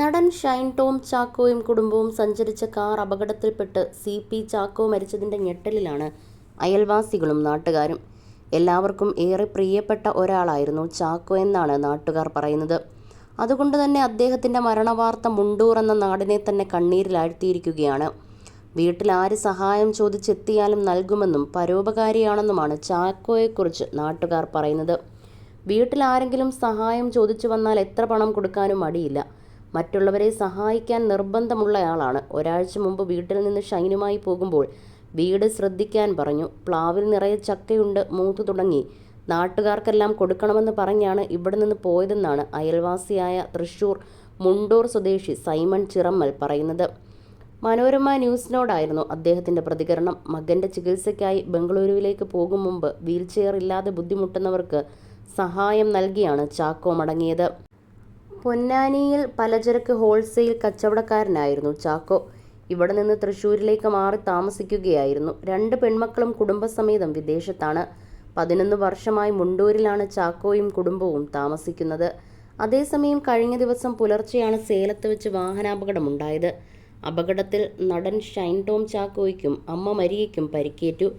നടൻ ഷൈൻ ടോം ചാക്കോയും കുടുംബവും സഞ്ചരിച്ച കാർ അപകടത്തിൽപ്പെട്ട് CP ചാക്കോ മരിച്ചതിൻ്റെ ഞെട്ടലിലാണ് അയൽവാസികളും നാട്ടുകാരും. എല്ലാവർക്കും ഏറെ പ്രിയപ്പെട്ട ഒരാളായിരുന്നു ചാക്കോ എന്നാണ് നാട്ടുകാർ പറയുന്നത്. അതുകൊണ്ട് തന്നെ അദ്ദേഹത്തിൻ്റെ മരണവാർത്ത മുണ്ടൂർ എന്ന നാടിനെ തന്നെ കണ്ണീരിലാഴ്ത്തിയിരിക്കുകയാണ്. വീട്ടിൽ ആര് സഹായം ചോദിച്ചെത്തിയാലും നൽകുമെന്നും പരോപകാരിയാണെന്നുമാണ് ചാക്കോയെക്കുറിച്ച് നാട്ടുകാർ പറയുന്നത്. വീട്ടിൽ ആരെങ്കിലും സഹായം ചോദിച്ചു വന്നാൽ എത്ര പണം കൊടുക്കാനും മടിയില്ല. മറ്റുള്ളവരെ സഹായിക്കാൻ നിർബന്ധമുള്ളയാളാണ്. ഒരാഴ്ച മുമ്പ് വീട്ടിൽ നിന്ന് ഷൈനുമായി പോകുമ്പോൾ വീട് ശ്രദ്ധിക്കാൻ പറഞ്ഞു. പ്ലാവിൽ നിറയെ ചക്കയുണ്ട്, മൂത്തു തുടങ്ങി, നാട്ടുകാർക്കെല്ലാം കൊടുക്കണമെന്ന് പറഞ്ഞാണ് ഇവിടെ നിന്ന് പോയതെന്നാണ് അയൽവാസിയായ തൃശൂർ മുണ്ടൂർ സ്വദേശി സൈമൺ ചിറമ്മൽ പറയുന്നത്. മനോരമ ന്യൂസിനോടായിരുന്നു അദ്ദേഹത്തിൻ്റെ പ്രതികരണം. മകൻ്റെ ചികിത്സയ്ക്കായി ബംഗളൂരുവിലേക്ക് പോകും മുമ്പ് വീൽചെയർ ഇല്ലാതെ ബുദ്ധിമുട്ടുന്നവർക്ക് സഹായം നൽകിയാണ് ചാക്കോ മടങ്ങിയത്. പൊന്നാനിയിൽ പലചരക്ക് ഹോൾസെയിൽ കച്ചവടക്കാരനായിരുന്നു ചാക്കോ. ഇവിടെ നിന്ന് തൃശ്ശൂരിലേക്ക് മാറി താമസിക്കുകയായിരുന്നു. 2 പെൺമക്കളും കുടുംബസമേതം വിദേശത്താണ്. 11 വർഷമായി മുണ്ടൂരിലാണ് ചാക്കോയും കുടുംബവും താമസിക്കുന്നത്. അതേസമയം കഴിഞ്ഞ ദിവസം പുലർച്ചെയാണ് സേലത്ത് വെച്ച് വാഹനാപകടമുണ്ടായത്. അപകടത്തിൽ നടൻ ഷൈൻ ടോം ചാക്കോയ്ക്കും അമ്മ മരിയയ്ക്കും പരിക്കേറ്റു.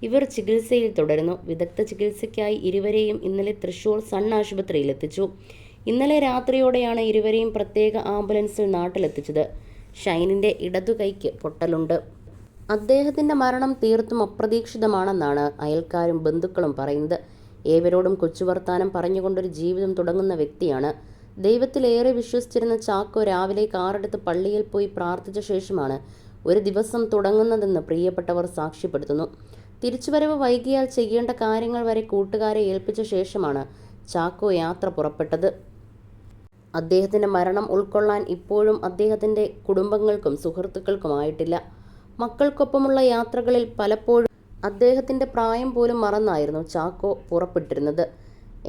ഇവർ ചികിത്സയിൽ തുടരുന്നു. വിദഗ്ധ ചികിത്സയ്ക്കായി ഇരുവരെയും ഇന്നലെ തൃശൂർ സൺ ആശുപത്രിയിൽ എത്തിച്ചു. ഇന്നലെ രാത്രിയോടെയാണ് ഇരുവരെയും പ്രത്യേക ആംബുലൻസിൽ നാട്ടിലെത്തിച്ചത്. ഷൈനിൻ്റെ ഇടതുകൈക്ക് പൊട്ടലുണ്ട്. അദ്ദേഹത്തിൻ്റെ മരണം തീർത്തും അപ്രതീക്ഷിതമാണെന്നാണ് അയൽക്കാരും ബന്ധുക്കളും പറയുന്നത്. ഏവരോടും കൊച്ചുവർത്താനം പറഞ്ഞുകൊണ്ടൊരു ജീവിതം തുടങ്ങുന്ന വ്യക്തിയാണ്. ദൈവത്തിലേറെ വിശ്വസിച്ചിരുന്ന ചാക്കോ രാവിലെ കാറെടുത്ത് പള്ളിയിൽ പോയി പ്രാർത്ഥിച്ച ശേഷമാണ് ഒരു ദിവസം തുടങ്ങുന്നതെന്ന് പ്രിയപ്പെട്ടവർ സാക്ഷ്യപ്പെടുത്തുന്നു. തിരിച്ചുവരവ് വൈകിയാൽ ചെയ്യേണ്ട കാര്യങ്ങൾ വരെ കൂട്ടുകാരെ ഏൽപ്പിച്ച ശേഷമാണ് ചാക്കോ യാത്ര പുറപ്പെട്ടത്. അദ്ദേഹത്തിൻ്റെ മരണം ഉൾക്കൊള്ളാൻ ഇപ്പോഴും അദ്ദേഹത്തിൻ്റെ കുടുംബങ്ങൾക്കും സുഹൃത്തുക്കൾക്കുമായിട്ടില്ല. മക്കൾക്കൊപ്പമുള്ള യാത്രകളിൽ പലപ്പോഴും അദ്ദേഹത്തിൻ്റെ പ്രായം പോലും മറന്നായിരുന്നു ചാക്കോ പുറപ്പെട്ടിരുന്നത്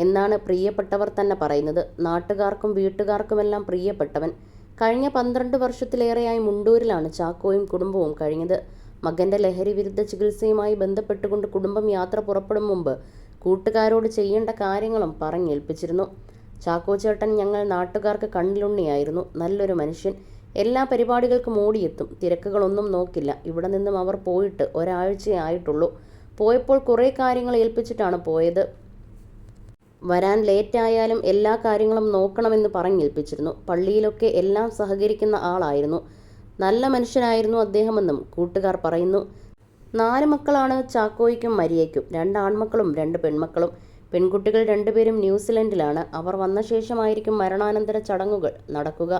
എന്നാണ് പ്രിയപ്പെട്ടവർ തന്നെ പറയുന്നത്. നാട്ടുകാർക്കും വീട്ടുകാർക്കുമെല്ലാം പ്രിയപ്പെട്ടവൻ. കഴിഞ്ഞ 12 വർഷത്തിലേറെയായി മുണ്ടൂരിലാണ് ചാക്കോയും കുടുംബവും കഴിഞ്ഞത്. മകൻ്റെ ലഹരി വിരുദ്ധ ചികിത്സയുമായി ബന്ധപ്പെട്ടുകൊണ്ട് കുടുംബം യാത്ര പുറപ്പെടും മുമ്പ് കൂട്ടുകാരോട് ചെയ്യേണ്ട കാര്യങ്ങളും പറഞ്ഞേൽപ്പിച്ചിരുന്നു. ചാക്കോ ചേട്ടൻ ഞങ്ങൾ നാട്ടുകാർക്ക് കണ്ണിലുണ്ണിയായിരുന്നു. നല്ലൊരു മനുഷ്യൻ. എല്ലാ പരിപാടികൾക്കും ഓടിയെത്തും. തിരക്കുകളൊന്നും നോക്കില്ല. ഇവിടെ നിന്നും അവർ പോയിട്ട് ഒരാഴ്ചയേ ആയിട്ടുള്ളൂ. പോയപ്പോൾ കുറേ കാര്യങ്ങൾ ഏൽപ്പിച്ചിട്ടാണ് പോയത്. വരാൻ ലേറ്റായാലും എല്ലാ കാര്യങ്ങളും നോക്കണമെന്ന് പറഞ്ഞേൽപ്പിച്ചിരുന്നു. പള്ളിയിലൊക്കെ എല്ലാം സഹകരിക്കുന്ന ആളായിരുന്നു. നല്ല മനുഷ്യനായിരുന്നു അദ്ദേഹമെന്നും കൂട്ടുകാർ പറയുന്നു. 4 മക്കളാണ് ചാക്കോയ്ക്കും മരിയയ്ക്കും. 2 ആൺമക്കളും 2 പെൺമക്കളും. പെൺകുട്ടികൾ 2 പേരും ന്യൂസിലൻഡിലാണ്. അവർ വന്ന ശേഷമായിരിക്കും മരണാനന്തര ചടങ്ങുകൾ നടക്കുക.